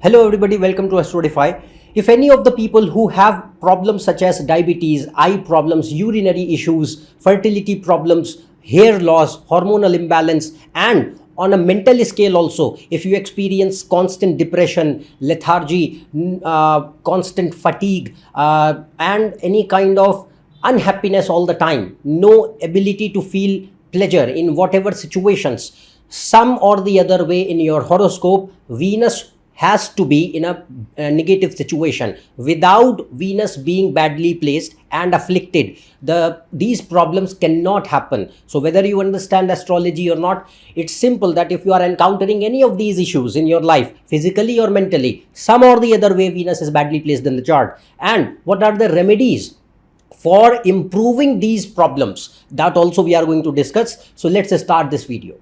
Hello everybody, welcome to AstroEdify. If any of the people who have problems such as diabetes, eye problems, urinary issues, fertility problems, hair loss, hormonal imbalance, and on a mental scale also, if you experience constant depression, lethargy, constant fatigue, and any kind of unhappiness all the time, no ability to feel pleasure in whatever situations, some or the other way in your horoscope, Venus has to be in a negative situation. Without Venus being badly placed and afflicted, these problems cannot happen. So whether you understand astrology or not, it's simple that if you are encountering any of these issues in your life, physically or mentally, some or the other way Venus is badly placed in the chart. And what are the remedies for improving these problems? That also we are going to discuss. So let's start this video.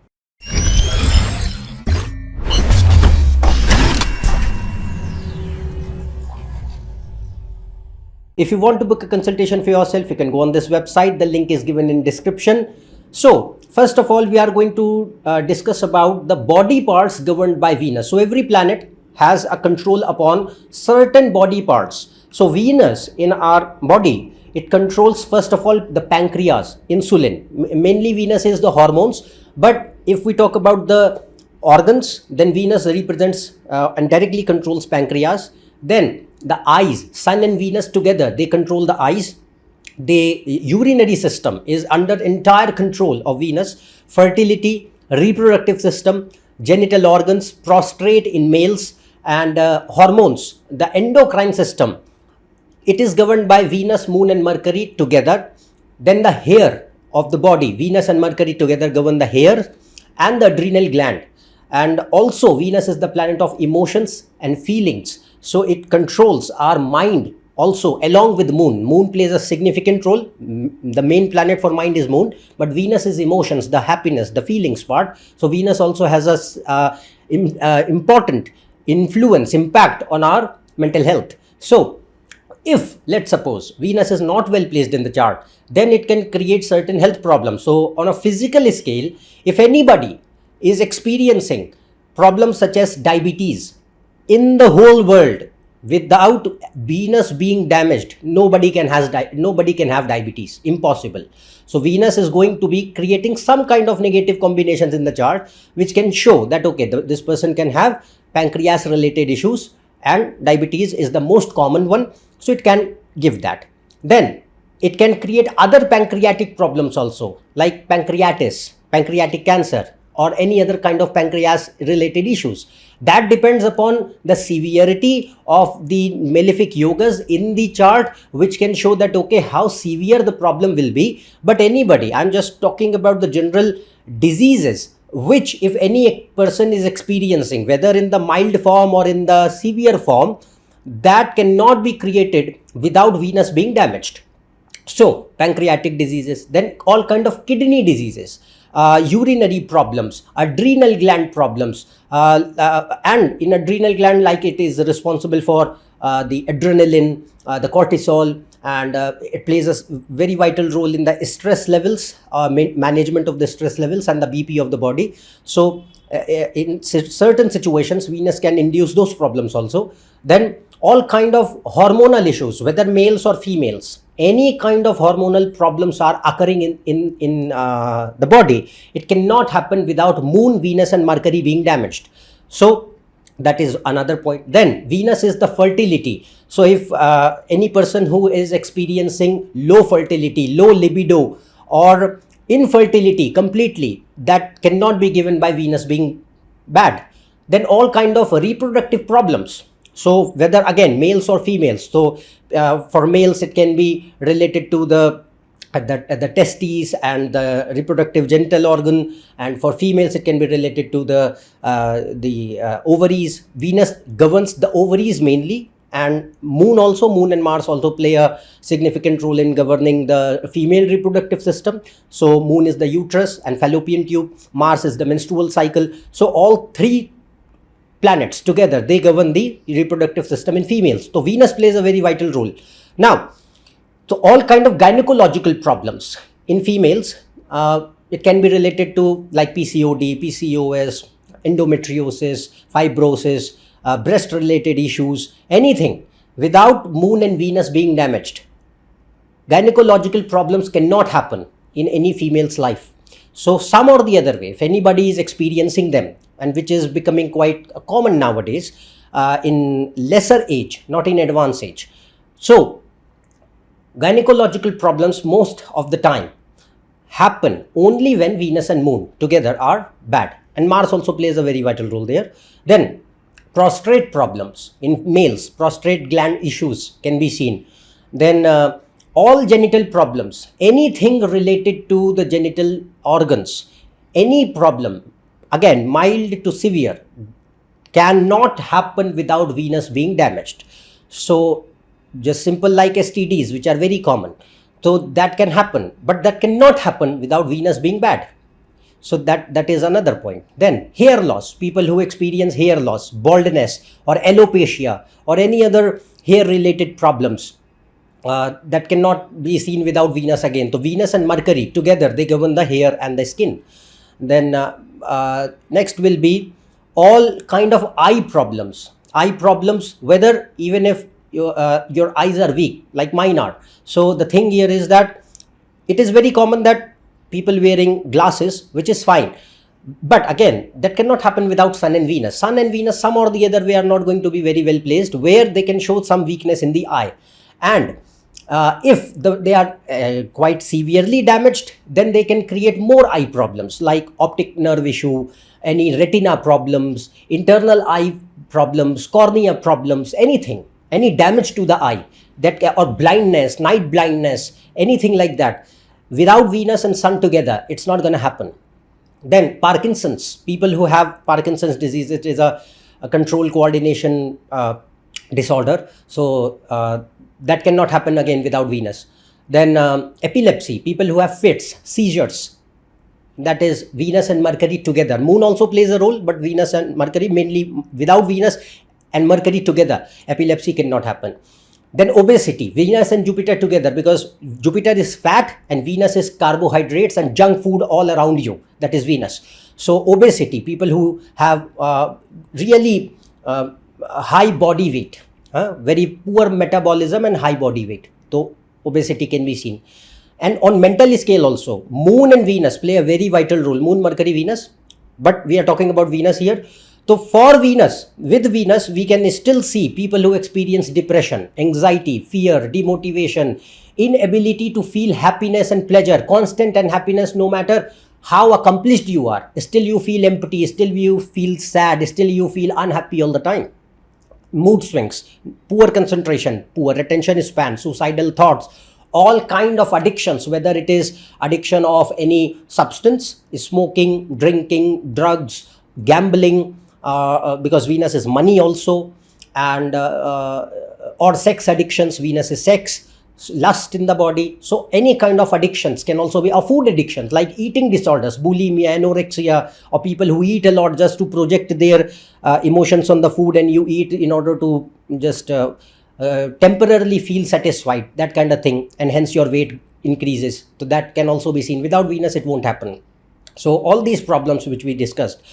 If you want to book a consultation for yourself, you can go on this website. The link is given in description. So first of all, we are going to discuss about the body parts governed by Venus. So every planet has a control upon certain body parts. So Venus in our body, it controls first of all the pancreas, insulin. Mainly Venus is the hormones. But if we talk about the organs, then Venus represents and directly controls pancreas. Then the eyes, Sun and Venus together, they control the eyes. The urinary system is under entire control of Venus. Fertility, reproductive system, genital organs, prostate in males, and hormones. The endocrine system, it is governed by Venus, Moon and Mercury together. Then the hair of the body, Venus and Mercury together govern the hair and the adrenal gland. And also Venus is the planet of emotions and feelings. So it controls our mind also along with Moon. Moon plays a significant role. The main planet for mind is Moon, but Venus is emotions, the happiness, the feelings part. So Venus also has a important influence, impact on our mental health. So if, let's suppose, Venus is not well placed in the chart, then it can create certain health problems. So on a physical scale, if anybody is experiencing problems such as diabetes, in the whole world, without Venus being damaged, nobody can have diabetes. Impossible. So Venus is going to be creating some kind of negative combinations in the chart, which can show that okay, this person can have pancreas related issues, and diabetes is the most common one. So it can give that. Then it can create other pancreatic problems also, like pancreatitis, pancreatic cancer, or any other kind of pancreas related issues. That depends upon the severity of the malefic yogas in the chart, which can show that okay, how severe the problem will be. But anybody, I'm just talking about the general diseases, which if any person is experiencing, whether in the mild form or in the severe form, that cannot be created without Venus being damaged. So pancreatic diseases, then all kind of kidney diseases, urinary problems, adrenal gland problems, and in adrenal gland, like it is responsible for the adrenaline, the cortisol, and it plays a very vital role in the stress levels, management of the stress levels and the BP of the body. So in certain situations, Venus can induce those problems also. Then all kind of hormonal issues, whether males or females, any kind of hormonal problems are occurring in the body. It cannot happen without Moon, Venus and Mercury being damaged. So that is another point. Then Venus is the fertility. So if any person who is experiencing low fertility, low libido, or infertility completely, that cannot be given by Venus being bad. Then all kind of reproductive problems. So whether again males or females. So for males it can be related to the testes and the reproductive genital organ, and for females it can be related to the ovaries. Venus governs the ovaries mainly, and Moon and Mars also play a significant role in governing the female reproductive system. So Moon is the uterus and fallopian tube, Mars is the menstrual cycle. So all three planets together, they govern the reproductive system in females. So Venus plays a very vital role. Now, so all kind of gynecological problems in females, it can be related to like PCOD, PCOS, endometriosis, fibrosis, breast related issues, anything, without moon and Venus being damaged, gynecological problems cannot happen in any female's life. So some or the other way, if anybody is experiencing them, and which is becoming quite common nowadays, in lesser age, not in advanced age. So gynecological problems most of the time happen only when Venus and Moon together are bad, and Mars also plays a very vital role there. Then prostate problems in males, prostate gland issues can be seen. Then all genital problems, anything related to the genital organs, any problem, again mild to severe, cannot happen without Venus being damaged. So just simple like STDs, which are very common, so that can happen, but that cannot happen without Venus being bad. So that is another point. Then hair loss, people who experience hair loss, baldness or alopecia or any other hair related problems, that cannot be seen without Venus again. So Venus and Mercury together, they govern the hair and the skin. Then next will be all kind of eye problems, whether even if your eyes are weak like mine are. So the thing here is that it is very common that people wearing glasses, which is fine, but again that cannot happen without Sun and Venus. Sun and Venus some or the other way are not going to be very well placed, where they can show some weakness in the eye. And if they are quite severely damaged, then they can create more eye problems like optic nerve issue, any retina problems, internal eye problems, cornea problems, anything, any damage to the eye, that or blindness, night blindness, anything like that. Without Venus and Sun together, it's not going to happen. Then Parkinson's, people who have Parkinson's disease, it is a control coordination disorder. So that cannot happen again without Venus. Then epilepsy, people who have fits, seizures, that is Venus and Mercury together. Moon also plays a role, but Venus and Mercury mainly. Without Venus and Mercury together, epilepsy cannot happen. Then obesity, Venus and Jupiter together, because Jupiter is fat and Venus is carbohydrates and junk food all around you, that is Venus. So obesity, people who have really high body weight, very poor metabolism and high body weight, so obesity can be seen. And on mental scale also, Moon and Venus play a very vital role. Moon, Mercury, Venus, but we are talking about Venus here. So for Venus, with Venus, we can still see people who experience depression, anxiety, fear, demotivation, inability to feel happiness and pleasure, constant unhappiness. No matter how accomplished you are, still you feel empty, still you feel sad, still you feel unhappy all the time. Mood swings, poor concentration, poor attention span, suicidal thoughts, all kind of addictions, whether it is addiction of any substance, smoking, drinking, drugs, gambling, because Venus is money also, and or sex addictions. Venus is sex, lust in the body. So any kind of addictions can also be, or food addictions like eating disorders, bulimia, anorexia, or people who eat a lot just to project their emotions on the food, and you eat in order to just temporarily feel satisfied, that kind of thing, and hence your weight increases. So that can also be seen. Without Venus it won't happen. So all these problems which we discussed,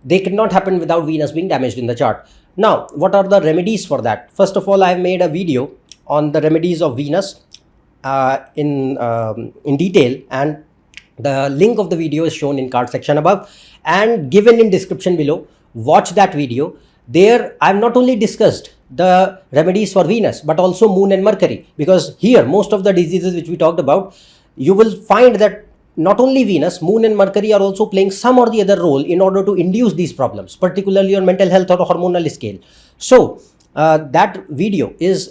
they cannot happen without Venus being damaged in the chart. Now, what are the remedies for that? First of all, I have made a video on the remedies of Venus in detail, and the link of the video is shown in card section above and given in description below. Watch that video. There I have not only discussed the remedies for Venus but also Moon and Mercury, because here most of the diseases which we talked about, you will find that not only Venus, Moon and Mercury are also playing some or the other role in order to induce these problems, particularly on mental health or hormonal scale. So that video is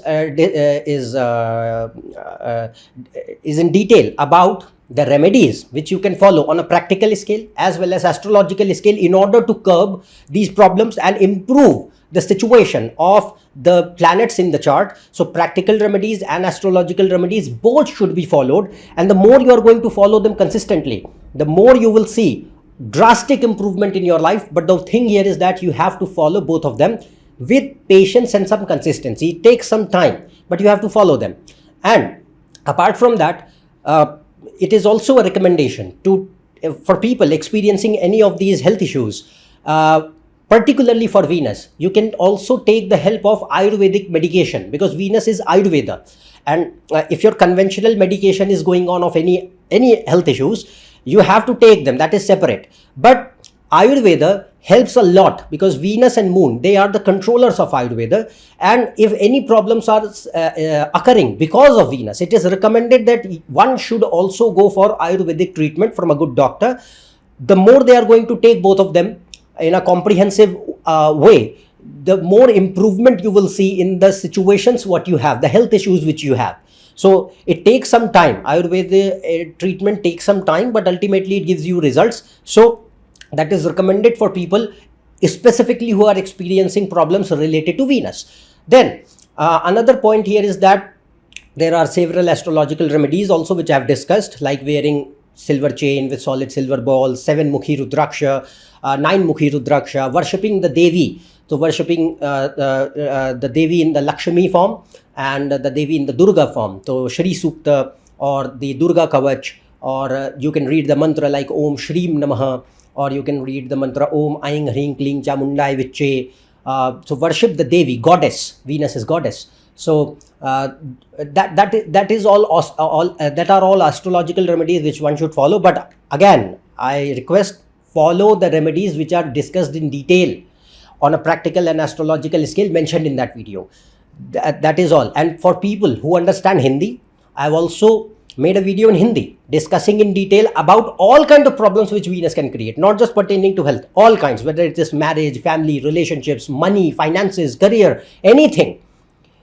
in detail about the remedies which you can follow on a practical scale as well as astrological scale in order to curb these problems and improve the situation of the planets in the chart. So practical remedies and astrological remedies both should be followed, and the more you are going to follow them consistently, the more you will see drastic improvement in your life. But the thing here is that you have to follow both of them with patience and some consistency. It takes some time, but you have to follow them. And apart from that, it is also a recommendation to for people experiencing any of these health issues. particularly for Venus, you can also take the help of Ayurvedic medication, because Venus is Ayurveda. And if your conventional medication is going on of any health issues, you have to take them, that is separate. But Ayurveda helps a lot, because Venus and Moon, they are the controllers of Ayurveda. And if any problems are occurring because of Venus, it is recommended that one should also go for Ayurvedic treatment from a good doctor. The more they are going to take both of them in a comprehensive way, the more improvement you will see in the situations what you have, the health issues which you have. So it takes some time. Ayurveda treatment takes some time, but ultimately it gives you results. So that is recommended for people specifically who are experiencing problems related to Venus. Then another point here is that there are several astrological remedies also which I have discussed, like wearing silver chain with solid silver balls, 7-mukhi rudraksha, 9-mukhi rudraksha, worshipping the Devi. So worshipping the Devi in the Lakshmi form and the Devi in the Durga form. So Shri Sukta or the Durga Kavach, or you can read the mantra like Om Shreem Namaha, or you can read the mantra Om Aing Hring Kling Chamundai Viche. So worship the Devi, goddess. Venus is goddess. So that is all that are all astrological remedies which one should follow. But again, I request, follow the remedies which are discussed in detail on a practical and astrological scale mentioned in that video. That is all. And for people who understand Hindi, I've also made a video in Hindi discussing in detail about all kinds of problems which Venus can create, not just pertaining to health, all kinds, whether it is marriage, family, relationships, money, finances, career, anything.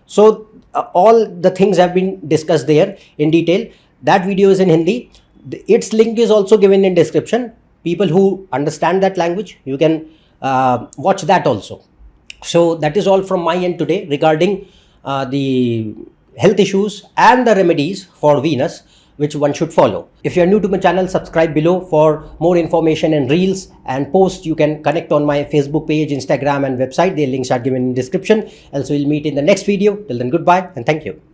So all the things have been discussed there in detail. That video is in Hindi. Its link is also given in description. People who understand that language, you can watch that also. So that is all from my end today regarding the health issues and the remedies for Venus which one should follow. If you are new to my channel, subscribe below for more information and reels and posts. You can connect on my Facebook page, Instagram and website. The links are given in description. Also, we'll meet in the next video. Till then, goodbye and thank you.